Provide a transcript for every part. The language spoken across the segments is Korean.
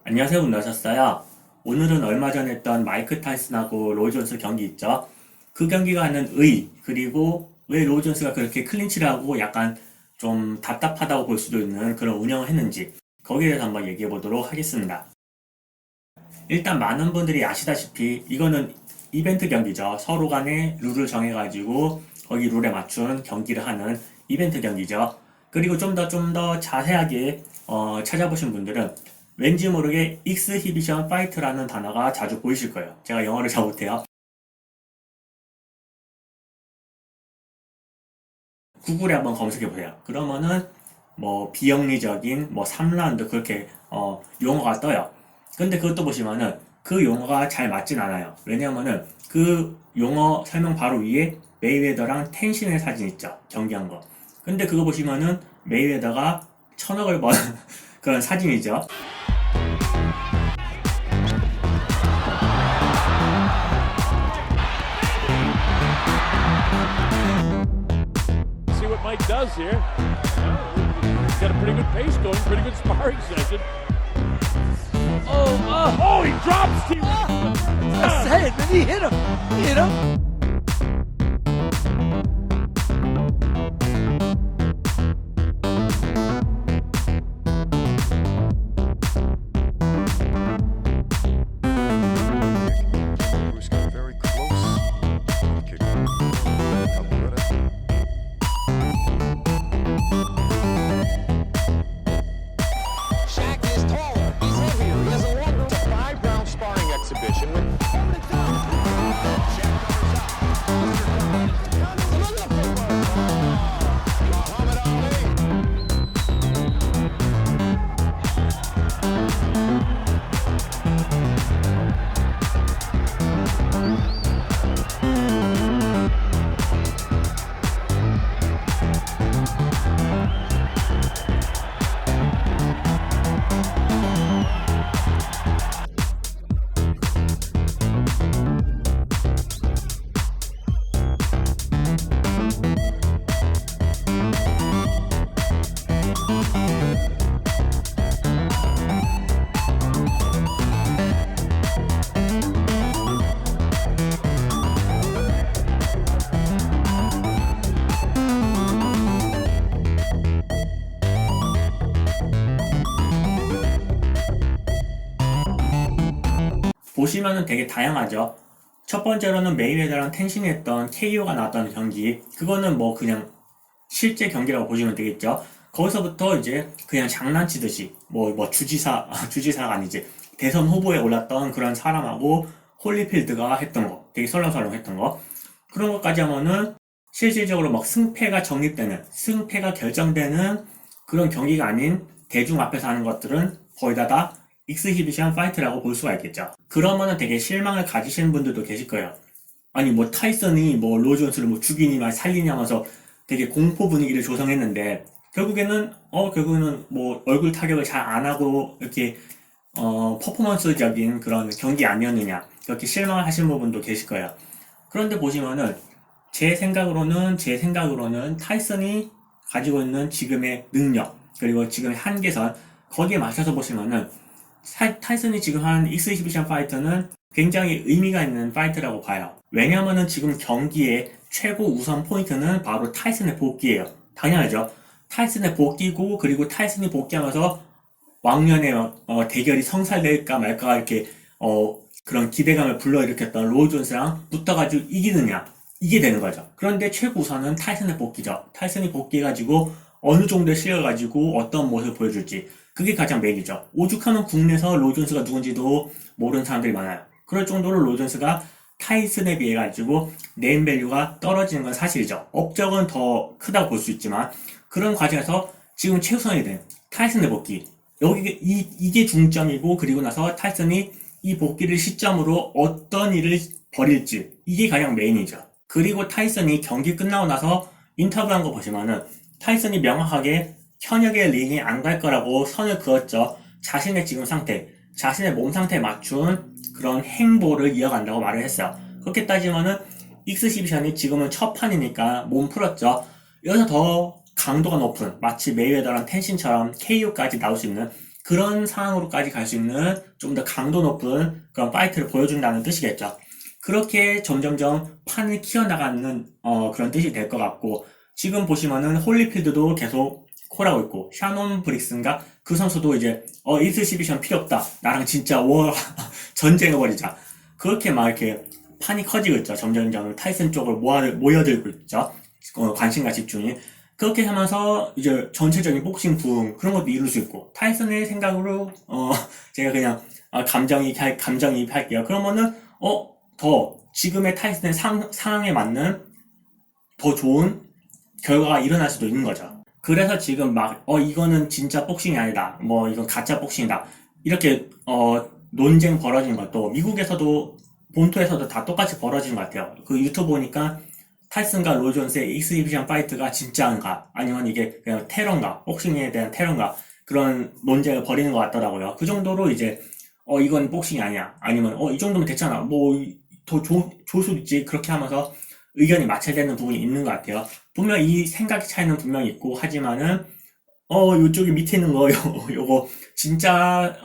안녕하세요. 나셨어요. 오늘은 얼마 전에 했던 마이크 타이슨하고 로이 존스 경기 있죠. 그 경기가 하는 그리고 왜 로이 존스가 그렇게 클린치를 하고 약간 좀 답답하다고 볼 수도 있는 그런 운영을 했는지 거기에 대해서 한번 얘기해 보도록 하겠습니다. 일단 많은 분들이 아시다시피 이거는 이벤트 경기죠. 서로 간에 룰을 정해가지고 거기 룰에 맞춘 경기를 하는 이벤트 경기죠. 그리고 좀 더 자세하게 찾아보신 분들은 왠지 모르게 익스히비션 파이트라는 단어가 자주 보이실 거예요. 제가 영어를 잘 못해요. 구글에 한번 검색해 보세요. 그러면은 뭐 비영리적인 뭐 3라운드 그렇게 용어가 떠요. 근데 그것도 보시면은 그 용어가 잘 맞진 않아요. 왜냐면은 그 용어 설명 바로 위에 메이웨더랑 텐신의 사진 있죠. 경기한 거. 근데 그거 보시면은 메이웨더가 천억을 번 그런 사진이죠. See what Mike does here. He's got a pretty good pace going, pretty good sparring session. Oh, he drops T. Just saying, man, he hit him. He hit him. Bruce got very close. Kick. Capoeira. Shaq is taller. He's heavier. He has a longer. It's a 5-round sparring exhibition. Muhammad Ali. 보시면은 되게 다양하죠. 첫 번째로는 메이웨더랑 텐신이 했던 KO가 나왔던 경기. 그거는 뭐 그냥 실제 경기라고 보시면 되겠죠. 거기서부터 이제 그냥 장난치듯이 뭐 주지사가 아니지. 대선 후보에 올랐던 그런 사람하고 홀리필드가 했던 거. 되게 설렁설렁 했던 거. 그런 것까지 하면은 실질적으로 막 승패가 결정되는 그런 경기가 아닌 대중 앞에서 하는 것들은 거의 다 익스히비션 파이트라고 볼 수가 있겠죠. 그러면은 되게 실망을 가지시는 분들도 계실 거예요. 아니 뭐 타이슨이 뭐 로존스를 뭐 죽이니 말 살리니 하면서 되게 공포 분위기를 조성했는데 결국에는 뭐 얼굴 타격을 잘 안 하고 이렇게 퍼포먼스적인 그런 경기 아니었느냐 그렇게 실망을 하시는 부분도 계실 거예요. 그런데 보시면은 제 생각으로는 타이슨이 가지고 있는 지금의 능력 그리고 지금의 한계선 거기에 맞춰서 보시면은 타이슨이 지금 한 익스히비션 파이터는 굉장히 의미가 있는 파이트라고 봐요. 왜냐면은 지금 경기의 최고 우선 포인트는 바로 타이슨의 복귀예요. 당연하죠. 타이슨의 복귀고 그리고 타이슨이 복귀하면서 왕년의 대결이 성사될까 말까 이렇게 그런 기대감을 불러일으켰던 로이 존스랑 붙어가지고 이기느냐 이게 되는 거죠. 그런데 최고 우선은 타이슨의 복귀죠. 타이슨이 복귀해가지고 어느 정도의 실력을 가지고 어떤 모습을 보여줄지 그게 가장 메인이죠. 오죽하면 국내에서 로이 존스가 누군지도 모르는 사람들이 많아요. 그럴 정도로 로이 존스가 타이슨에 비해 가지고 네임밸류가 떨어지는 건 사실이죠. 업적은 더 크다고 볼 수 있지만 그런 과정에서 지금 최우선이 된 타이슨의 복귀 이게 중점이고 그리고 나서 타이슨이 이 복귀를 시점으로 어떤 일을 벌일지 이게 가장 메인이죠. 그리고 타이슨이 경기 끝나고 나서 인터뷰한 거 보시면은 타이슨이 명확하게 현역의 링에 안 갈 거라고 선을 그었죠. 자신의 지금 상태, 자신의 몸 상태에 맞춘 그런 행보를 이어간다고 말을 했어요. 그렇게 따지면은 익스시비션이 지금은 첫 판이니까 몸 풀었죠. 여기서 더 강도가 높은 마치 메이웨더랑 텐신처럼 KO까지 나올 수 있는 그런 상황으로까지 갈 수 있는 좀 더 강도 높은 그런 파이트를 보여준다는 뜻이겠죠. 그렇게 점점점 판을 키워나가는 그런 뜻이 될 것 같고, 지금 보시면은 홀리필드도 계속 콜하고 있고, 샤논 브릭스인가 그 선수도 이제 익스시비션 필요 없다, 나랑 진짜 전쟁해버리자, 그렇게 막 이렇게 판이 커지고 있죠. 점점점 타이슨 쪽으로 모여들고 있죠. 관심과 집중이. 그렇게 하면서 이제 전체적인 복싱 부흥 그런 것도 이룰 수 있고, 타이슨의 생각으로 제가 그냥 감정이입할게요. 그러면은 더 지금의 타이슨의 상황에 맞는 더 좋은 결과가 일어날 수도 있는 거죠. 그래서 지금 막 이거는 진짜 복싱이 아니다, 뭐 이건 가짜 복싱이다, 이렇게 논쟁 벌어지는 것도 미국에서도 본토에서도 다 똑같이 벌어지는 것 같아요. 그 유튜브 보니까 타이슨과 로이 존스의 익스히비션 파이트가 진짜인가, 아니면 이게 그냥 테러인가, 복싱에 대한 테러인가, 그런 논쟁을 벌이는 것 같더라고요. 그 정도로 이제 이건 복싱이 아니야, 아니면 이 정도면 됐잖아, 뭐 더 좋을 수도 있지, 그렇게 하면서 의견이 맞춰지는 부분이 있는 것 같아요. 분명 이 생각 차이는 분명히 있고, 하지만은 요쪽에 밑에 있는 거 요거 진짜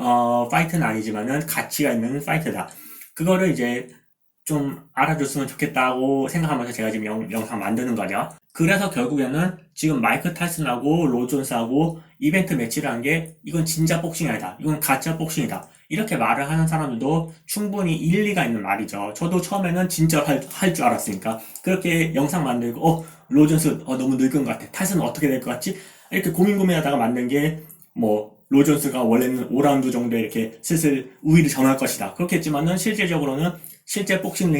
파이트는 아니지만은 가치가 있는 파이트다, 그거를 이제 좀 알아줬으면 좋겠다고 생각하면서 제가 지금 영상 만드는 거죠. 그래서 결국에는 지금 마이크 타이슨하고 로이 존스하고 이벤트 매치를 한 게 이건 진짜 복싱이 아니다, 이건 가짜 복싱이다, 이렇게 말을 하는 사람들도 충분히 일리가 있는 말이죠. 저도 처음에는 진짜 할 줄 알았으니까 그렇게 영상 만들고 로이 존스 너무 늙은 것 같아, 타이슨은 어떻게 될 것 같지, 이렇게 고민하다가 만든 게 뭐 로이 존스가 원래는 5라운드 정도에 이렇게 슬슬 우위를 점할 것이다, 그렇게 했지만은 실질적으로는 실제 복싱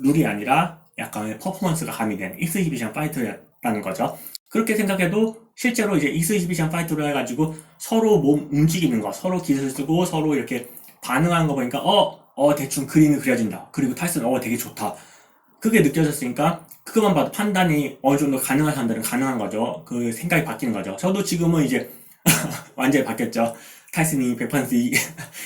룰이 아니라 약간의 퍼포먼스가 가미된 익스히비션 파이터였다는 거죠. 그렇게 생각해도 실제로 이제 익스히비션 파이터로 해가지고 서로 몸 움직이는 거, 서로 기술 쓰고 서로 이렇게 반응하는 거 보니까 대충 그림이 그려진다, 그리고 타이슨 되게 좋다, 그게 느껴졌으니까 그것만 봐도 판단이 어느 정도 가능한 사람들은 가능한 거죠. 그 생각이 바뀌는 거죠. 저도 지금은 이제 완전히 바뀌었죠. 타이슨이 100%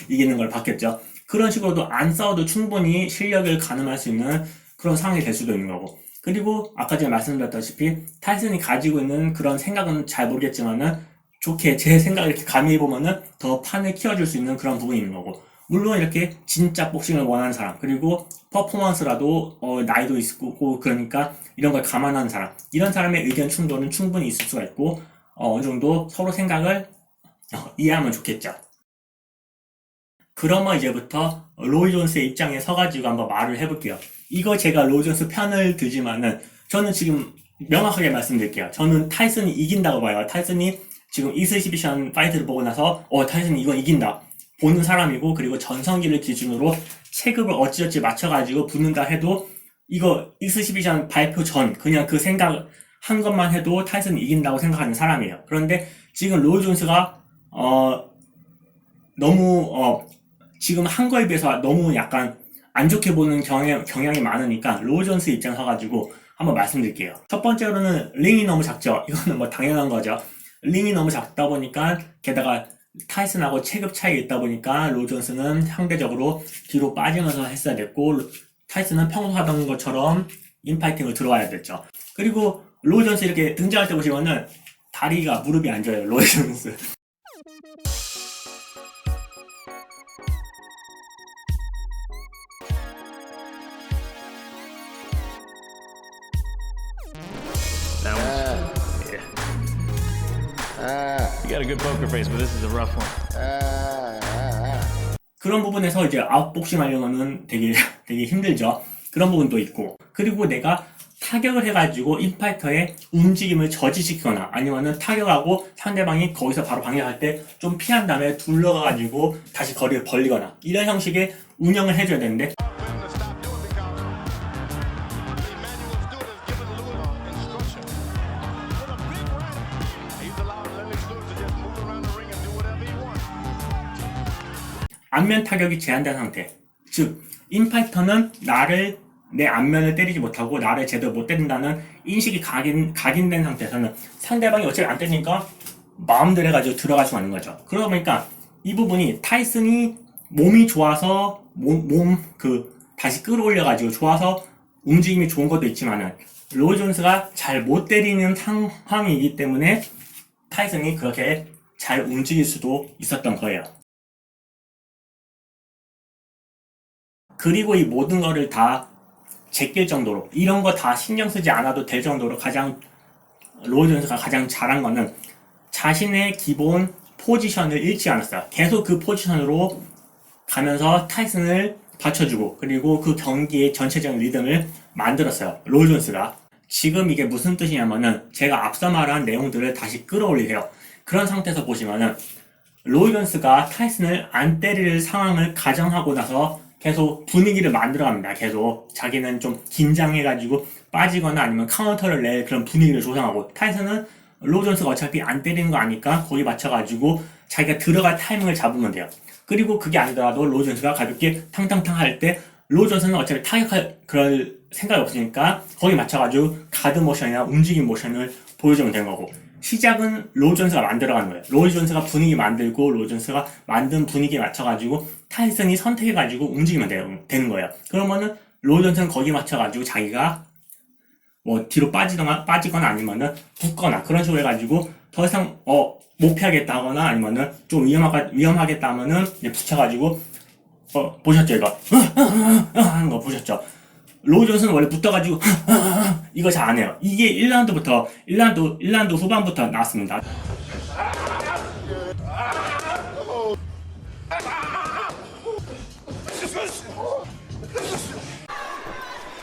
이기는 걸 바뀌었죠. 그런 식으로도 안 싸워도 충분히 실력을 가늠할 수 있는 그런 상황이 될 수도 있는 거고, 그리고 아까 제가 말씀드렸다시피 타이슨이 가지고 있는 그런 생각은 잘 모르겠지만은 좋게 제 생각을 이렇게 가미해보면은 더 판을 키워줄 수 있는 그런 부분이 있는 거고, 물론 이렇게 진짜 복싱을 원하는 사람, 그리고 퍼포먼스라도 나이도 있고 그러니까 이런 걸 감안하는 사람, 이런 사람의 의견 충돌은 충분히 있을 수가 있고, 어느 정도 서로 생각을 이해하면 좋겠죠. 그러면 이제부터 로이 존스의 입장에 서가지고 한번 말을 해볼게요. 이거 제가 로이 존스 편을 들지만은 저는 지금 명확하게 말씀드릴게요. 저는 타이슨이 이긴다고 봐요. 타이슨이 지금 익스히비션 파이트를 보고 나서 타이슨이 이건 이긴다 보는 사람이고, 그리고 전성기를 기준으로 체급을 어찌어찌 맞춰가지고 붙는다 해도 이거 익스히비션 발표 전 그냥 그 생각 한 것만 해도 타이슨이 이긴다고 생각하는 사람이에요. 그런데 지금 로이 존스가 너무 지금 한 거에 비해서 너무 약간 안 좋게 보는 경향이 많으니까 로이 존스 입장 서가지고 한번 말씀드릴게요. 첫 번째로는 링이 너무 작죠. 이거는 뭐 당연한 거죠. 링이 너무 작다 보니까, 게다가 타이슨하고 체급 차이 있다 보니까 로이 존스는 상대적으로 뒤로 빠지면서 했어야 됐고, 타이슨은 평소 하던 것처럼 인파이팅을 들어와야 됐죠. 그리고 로이 존스 이렇게 등장할 때 보시면은 다리가, 무릎이 안 좋아요, 로이 존스. You got a good poker face, but this is a rough one. 그런 부분에서 이제 아웃복싱 하려면은 되게 힘들죠. 그런 부분도 있고, 그리고 내가 타격을 해가지고 인파이터의 움직임을 저지시키거나, 아니면은 타격하고 상대방이 거기서 바로 방향할 때 좀 피한 다음에 둘러가가지고 다시 거리를 벌리거나, 이런 형식의 운영을 해줘야 되는데, 안면 타격이 제한된 상태, 즉 인파이터는 내 안면을 때리지 못하고 나를 제대로 못 때린다는 인식이 각인된 상태에서는 상대방이 어차피 안 때리니까 마음대로 해가지고 들어갈 수 있는 거죠. 그러다 보니까 이 부분이 타이슨이 몸이 좋아서 다시 끌어올려가지고 좋아서 움직임이 좋은 것도 있지만은, 로이 존스가 잘 못 때리는 상황이기 때문에 타이슨이 그렇게 잘 움직일 수도 있었던 거예요. 그리고 이 모든 거를 다 제낄 정도로, 이런 거 다 신경 쓰지 않아도 될 정도로 로이 존스가 가장 잘한 거는 자신의 기본 포지션을 잃지 않았어요. 계속 그 포지션으로 가면서 타이슨을 받쳐주고, 그리고 그 경기의 전체적인 리듬을 만들었어요. 로이 존스가. 지금 이게 무슨 뜻이냐면은 제가 앞서 말한 내용들을 다시 끌어올리세요. 그런 상태에서 보시면은 로이 존스가 타이슨을 안 때릴 상황을 가정하고 나서 계속 분위기를 만들어갑니다. 계속 자기는 좀 긴장해가지고 빠지거나 아니면 카운터를 낼 그런 분위기를 조성하고, 타이슨은 로이 존스가 어차피 안 때리는 거 아니까 거기 맞춰가지고 자기가 들어갈 타이밍을 잡으면 돼요. 그리고 그게 아니더라도 로이 존스가 가볍게 탕탕탕 할 때 로이 존스는 어차피 타격할 그럴 생각이 없으니까 거기 맞춰가지고 가드 모션이나 움직임 모션을 보여주면 되는 거고, 시작은 로이 존스가 만들어가는 거예요. 로이 존스가 분위기 만들고 로이 존스가 만든 분위기에 맞춰가지고 타이슨이 선택해가지고 움직이면 되는 거예요. 그러면은 로이 존스는 거기 맞춰가지고 자기가 뭐 뒤로 빠지거나 아니면은 붙거나 그런 식으로 해가지고 더 이상 못 피하겠다 하거나 아니면은 좀 위험하겠다 하면은 이제 붙여가지고 보셨죠 이거 하는 거 보셨죠? 로이 존스는 원래 붙어가지고 이거 잘 안 해요. 이게 1라운드 후반부터 나왔습니다.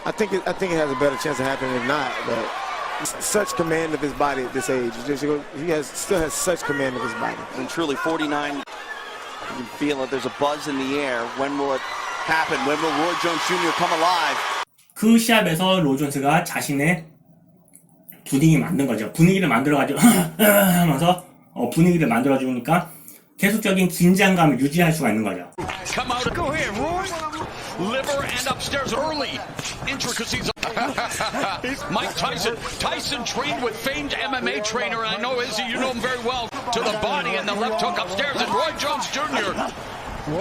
I think it has a better chance of happening if not. But such command of his body at this age, still has such command of his body. And truly, 49. You can feel that there's a buzz in the air. When will it happen? When will Roy Jones Jr. come alive? 그 시합에서 로이 존스가 자신의 분위기 만든 거죠. 분위기를 만들어가지고 하면서 분위기를 만들어주니까 계속적인 긴장감을 유지할 수가 있는 거죠. Come out. Go ahead, Roy. Liver and upstairs early. Intricacies. Mike Tyson. Tyson trained with famed MMA trainer. I know Izzy, you know him very well. To the body and the left hook upstairs. And Roy Jones Jr.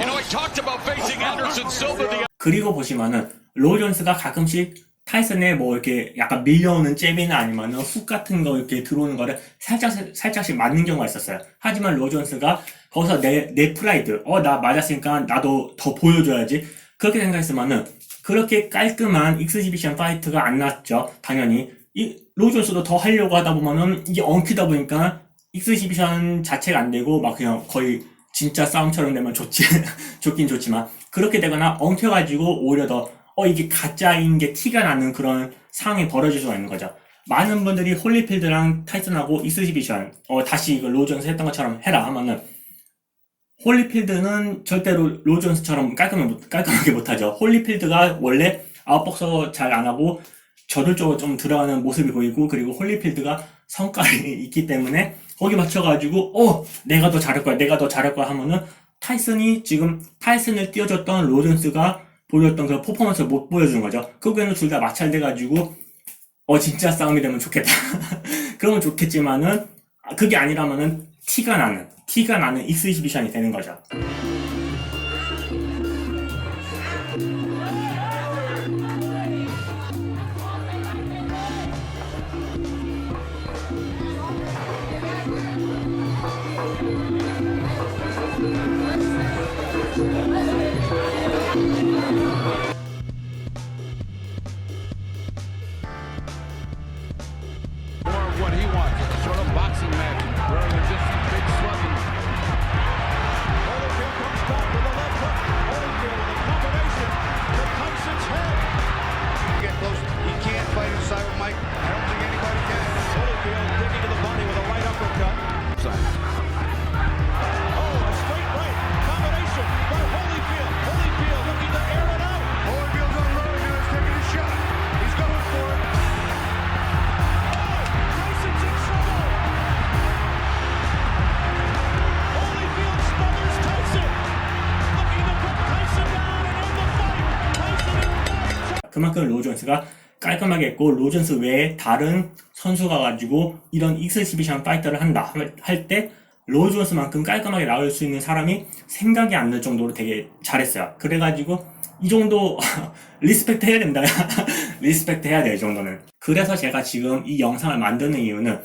You know, he talked about facing Anderson Silva. 그리고 보시면은 로이 존스가 가끔씩 타이슨의 뭐 이렇게 약간 밀려오는 잽이나 아니면은 훅 같은 거 이렇게 들어오는 거를 살짝씩 맞는 경우가 있었어요. 하지만 로이 존스가 거기서 내 프라이드, 나 맞았으니까 나도 더 보여줘야지, 그렇게 생각했으면은 그렇게 깔끔한 익스지비션 파이트가 안 났죠. 당연히 로이 존스도 더 하려고 하다 보면은 이게 엉키다 보니까 익스지비션 자체가 안 되고 막 그냥 거의 진짜 싸움처럼 되면 좋긴 좋지만, 그렇게 되거나 엉켜가지고 오히려 더 이게 가짜인 게 티가 나는 그런 상황이 벌어질 수가 있는 거죠. 많은 분들이 홀리필드랑 타이슨하고 익스지비션 다시 이거 로이 존스 했던 것처럼 해라 하면은, 홀리필드는 절대로 로이 존스처럼 깔끔하게 못하죠. 홀리필드가 원래 아웃복서 잘 안하고 저돌적으로 좀 들어가는 모습이 보이고, 그리고 홀리필드가 성깔이 있기 때문에 거기 맞춰가지고 내가 더 잘할 거야 하면은 타이슨을 띄워줬던 로이 존스가 보여줬던 그런 퍼포먼스를 못 보여주는 거죠. 그거는 둘 다 마찰돼가지고 진짜 싸움이 되면 좋겠다. 그러면 좋겠지만은 그게 아니라면은 티가 나는 익스지비션이 되는 거죠. What he wants, sort of boxing match, where there's just some big slugging. Holyfield comes back with a left hook. Holyfield with a combination to Tyson's head. Get close. He can't fight inside with Mike. I don't think anybody can. Holyfield digging to the body with a right uppercut. A straight right combination by Holyfield. Holyfield looking to air it out. Holyfield's on the road now. He's taking a shot. He's going for it. Tyson's in trouble. Holyfield smothers Tyson. Looking to put Tyson down and end the fight. Tyson in one. 그만큼 로이 존스가 깔끔하게 했고, 로이 존스 외에 다른 선수가 가지고 이런 익스지비션 파이터를 한다 할 때 로이 존스만큼 깔끔하게 나올 수 있는 사람이 생각이 안 날 정도로 되게 잘했어요. 그래가지고 이 정도 리스펙트 해야 된다. 리스펙트 해야 돼, 이 정도는. 그래서 제가 지금 이 영상을 만드는 이유는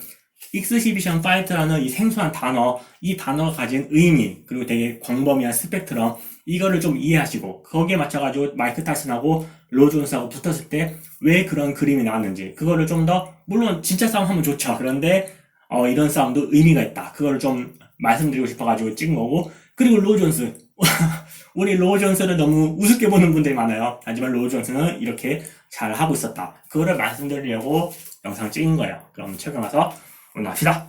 익스시비션 파이트라는 이 생소한 단어, 이 단어가 가진 의미, 그리고 되게 광범위한 스펙트럼, 이거를 좀 이해하시고 거기에 맞춰가지고 마이크 타이슨하고 로 존스하고 붙었을 때 왜 그런 그림이 나왔는지, 그거를 좀 더, 물론 진짜 싸움 하면 좋죠. 그런데 이런 싸움도 의미가 있다, 그거를 좀 말씀드리고 싶어가지고 찍은 거고. 그리고 로 존스 우리 로 존스를 너무 우습게 보는 분들이 많아요. 하지만 로 존스는 이렇게 잘 하고 있었다, 그거를 말씀드리려고 영상 찍은 거예요. 그럼 최근 가서 오늘 합시다.